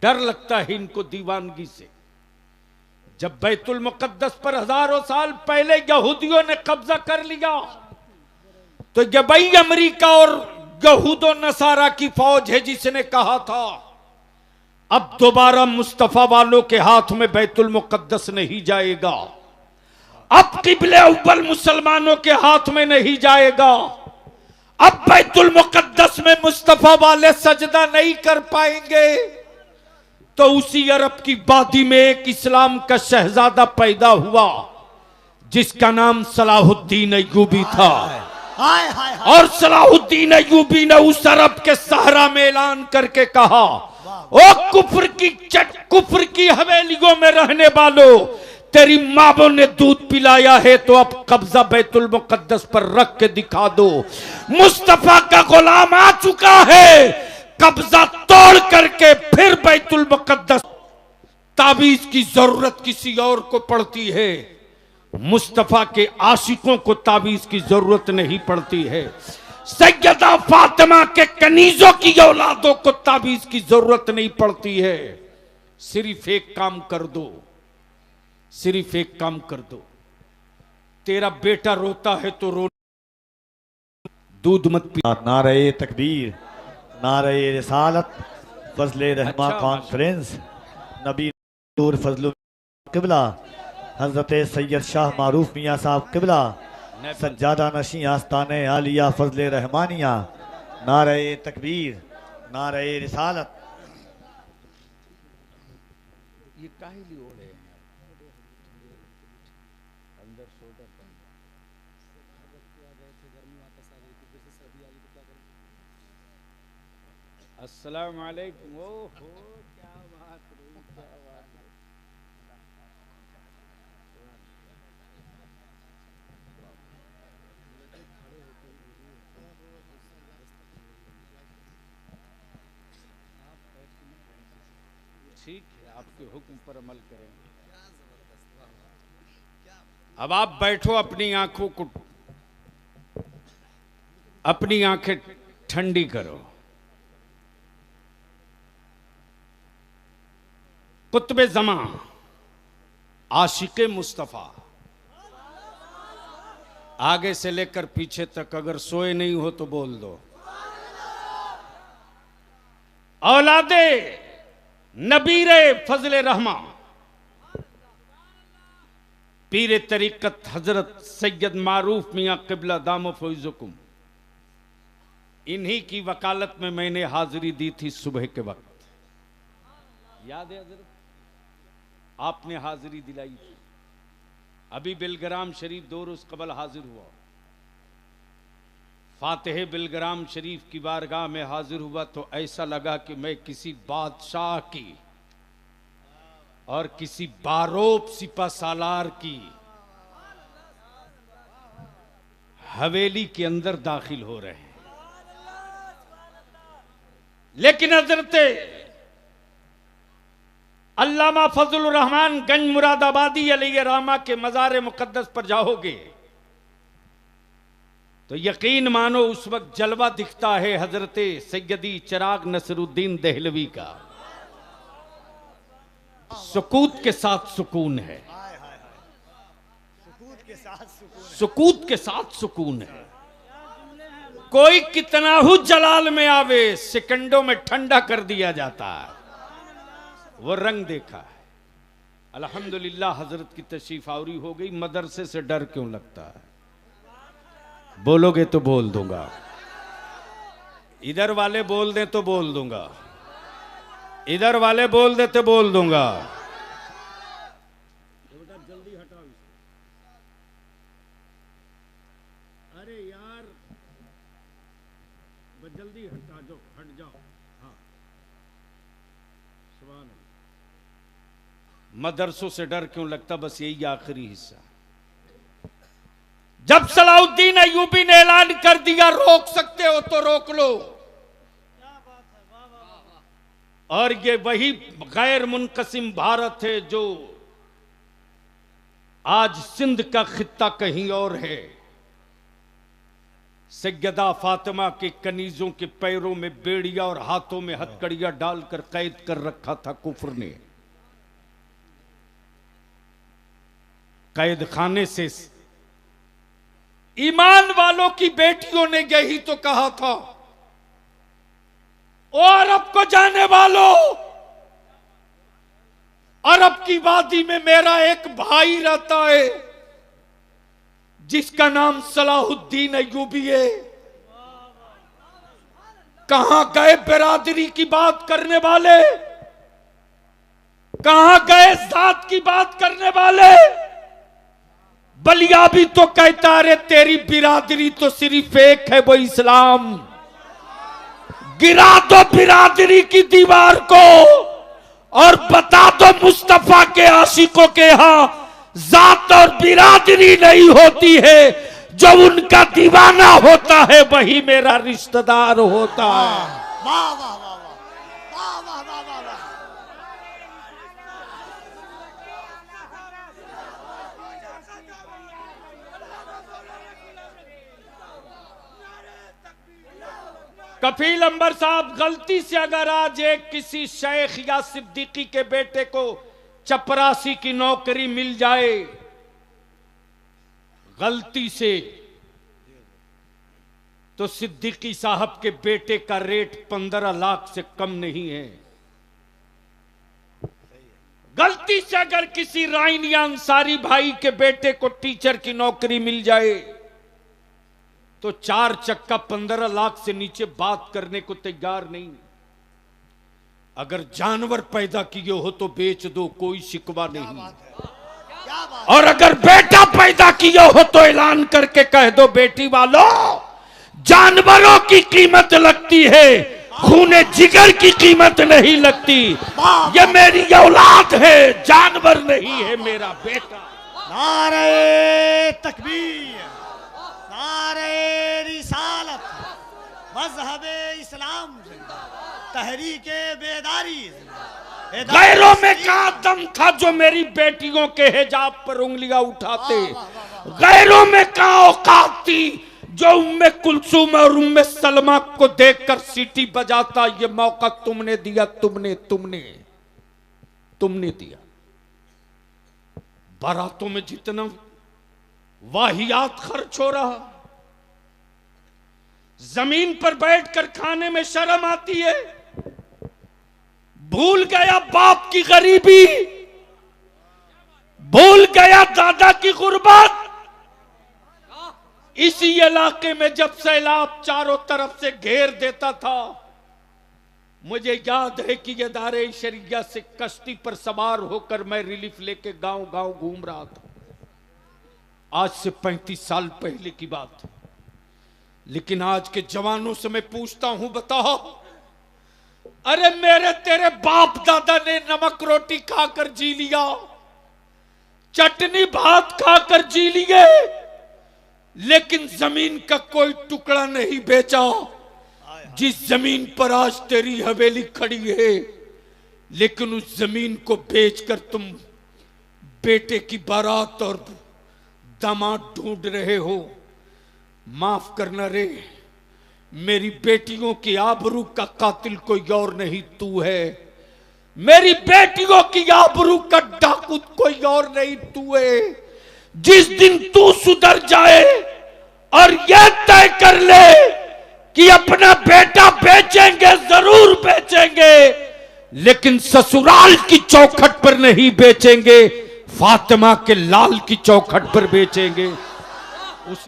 डर लगता है इनको दीवानगी से। जब बैतुल मुकद्दस पर हजारों साल पहले यहूदियों ने कब्जा कर लिया तो ये वही अमेरिका और यहूदो नसारा की फौज है जिसने कहा था अब दोबारा मुस्तफा वालों के हाथ में बैतुल मुकद्दस नहीं जाएगा, अब किबले अव्वल मुसलमानों के हाथ में नहीं जाएगा, अब बैतुल मुकद्दस में मुस्तफा वाले सजदा नहीं कर पाएंगे। तो उसी अरब की वादी में एक इस्लाम का शहजादा पैदा हुआ जिसका नाम सलाहुद्दीन अय्यूबी था। और सलाहुद्दीन अय्यूबी ने उस अरब के सहरा में ऐलान करके कहा, ओ कुफ्र की हवेलियों में रहने वालों, तेरी माँ ने दूध पिलाया है तो अब कब्जा बैतुल मुकद्दस पर रख के दिखा दो। मुस्तफा का गुलाम आ चुका है, कब्जा तोड़ करके फिर बैतुल मुकद्दस। ताबीज की जरूरत किसी और को पड़ती है, मुस्तफा के आशिकों को ताबीज की जरूरत नहीं पड़ती है। सैयदा फातिमा के कनीजों की औलादों को ताबीज की जरूरत नहीं पड़ती है। सिर्फ एक काम कर दो, सिर्फ एक काम कर दो, तेरा बेटा रोता है तो रो, दूध मत पी। नारे तकबीर, नारे रिसालत, फजले रहमा कॉन्फ्रेंस, नबी नूर फजलुल किबला हजरत सैयद शाह मारूफ मियाँ साहब किबला, सज्जादा नशी आस्ताने आलिया फजले रहमानिया। नारे तकबीर, नारे रिसालत। ये काहे लिए ओढ़े हैं अंदर सोडा पानी। अस्सलाम वालेकुम। ओहो क्या बात रही, क्या बात है। ठीक है, आपके हुक्म पर अमल करेंगे। अब आप बैठो, अपनी आंखों को, अपनी आंखें ठंडी करो। कुतुब जमा आशिके मुस्तफा आगे से लेकर पीछे तक, अगर सोए नहीं हो तो बोल दो। औलादे नबीरे फजले रहमा पीरे तरीकत हजरत सैयद मारूफ मियाँ किबला दामो फौजुकुम, इन्हीं की वकालत में मैंने हाजिरी दी थी सुबह के वक्त। याद है हजरत, आपने हाजिरी दिलाई थी। अभी बिलग्राम शरीफ 2 रोज कबल हाजिर हुआ। फातिह बिलग्राम शरीफ की बारगाह में हाजिर हुआ तो ऐसा लगा कि मैं किसी बादशाह की और किसी बारोब सिपा सालार की हवेली के अंदर दाखिल हो रहे हैं। लेकिन हजरत अल्लामा फजलुर रहमान गंज मुरादाबादी अलैहि रहमा के मज़ार मुकद्दस पर जाओगे तो यकीन मानो उस वक्त जलवा दिखता है हजरत सैयदी चिराग नसरुद्दीन देहलवी का। सुकूत के साथ सुकून है, सुकूत के साथ सुकून है। कोई कितना ही जलाल में आवे, सेकंडों में ठंडा कर दिया जाता है। वो रंग देखा है। अल्हम्दुलिल्लाह हजरत की तशरीफ आवरी हो गई। मदरसे से डर क्यों लगता है? बोलोगे तो बोल दूंगा, इधर वाले बोल दे तो बोल दूंगा, इधर वाले बोल दे तो बोल दूंगा। जल्दी हटाओ इसे। अरे यार जल्दी हटा दो, हट जाओ। हाँ, सुभान अल्लाह। मदरसों से डर क्यों लगता? बस यही आखिरी हिस्सा। जब सलाहुद्दीन अय्यूबी ने ऐलान कर दिया रोक सकते हो तो रोक लो, और ये वही गैर मुनकसिम भारत है जो आज सिंध का खित्ता कहीं और है। सैयदा फातिमा के कनीजों के पैरों में बेड़िया और हाथों में हथकड़ियां डालकर कैद कर रखा था कुफ्र ने। कैद खाने से ईमान वालों की बेटियों ने यही तो कहा था, ओ अरब को जाने वालों, अरब की वादी में मेरा एक भाई रहता है जिसका नाम सलाहुद्दीन अय्यूबी है। कहां गए बिरादरी की बात करने वाले, कहां गए जात की बात करने वाले। बलिया भी तो कहता रे तेरी बिरादरी तो सिर्फ एक है, वो इस्लाम। गिरा दो बिरादरी की दीवार को और बता दो मुस्तफा के आशिकों के यहां जात और बिरादरी नहीं होती है, जो उनका दीवाना होता है वही मेरा रिश्तेदार होता है। वाह वाह वाह वाह वाह वाह वाह वाह। कफील अंबर साहब, गलती से अगर आज एक किसी शेख या सिद्दीकी के बेटे को चपरासी की नौकरी मिल जाए, गलती से, तो सिद्दीकी साहब के बेटे का रेट 15 लाख से कम नहीं है। गलती से अगर किसी राइन या अंसारी भाई के बेटे को टीचर की नौकरी मिल जाए तो 4 चक्का 15 लाख से नीचे बात करने को तैयार नहीं। अगर जानवर पैदा किए हो तो बेच दो, कोई शिकवा नहीं। और अगर बेटा पैदा किए हो तो ऐलान करके कह दो, बेटी वालों, जानवरों की कीमत लगती है, खूने जिगर की कीमत नहीं लगती। ये मेरी औलाद है, जानवर नहीं है मेरा बेटा। नारे तकबीर, नारे रिसालत, मज़हबे इस्लाम, तहरीके बेदारी। गैरों में कहां दम था जो मेरी बेटियों के हिजाब पर उंगलियां उठाते। गैरों में कहां औकात थी जो उम्मे कुलसूम और उम्मे सलमा को देखकर सीटी बजाता। ये मौका तुमने दिया, तुमने दिया। बारातों में जितना वाहियात खर्च हो रहा, जमीन पर बैठकर खाने में शर्म आती है। भूल गया बाप की गरीबी, भूल गया दादा की गुर्बत। इसी इलाके में जब सैलाब चारों तरफ से घेर देता था, मुझे याद है कि इदारे शरिया से कश्ती पर सवार होकर मैं रिलीफ लेके गांव गांव घूम रहा था। आज से 35 साल पहले की बात। लेकिन आज के जवानों से मैं पूछता हूं, बताओ, अरे मेरे तेरे बाप दादा ने नमक रोटी खाकर जी लिया, चटनी भात खाकर जी लिए, लेकिन जमीन का कोई टुकड़ा नहीं बेचा। जिस जमीन पर आज तेरी हवेली खड़ी है, लेकिन उस जमीन को बेचकर तुम बेटे की बारात और दामाद ढूंढ रहे हो। माफ करना रे, मेरी बेटियों की आबरू का कातिल कोई और नहीं, तू है। मेरी बेटियों की आबरू का डाकू कोई और नहीं, तू है। जिस दिन तू सुधर जाए और यह तय कर ले कि अपना बेटा बेचेंगे, जरूर बेचेंगे, लेकिन ससुराल की चौखट पर नहीं बेचेंगे, फातिमा के लाल की चौखट पर बेचेंगे।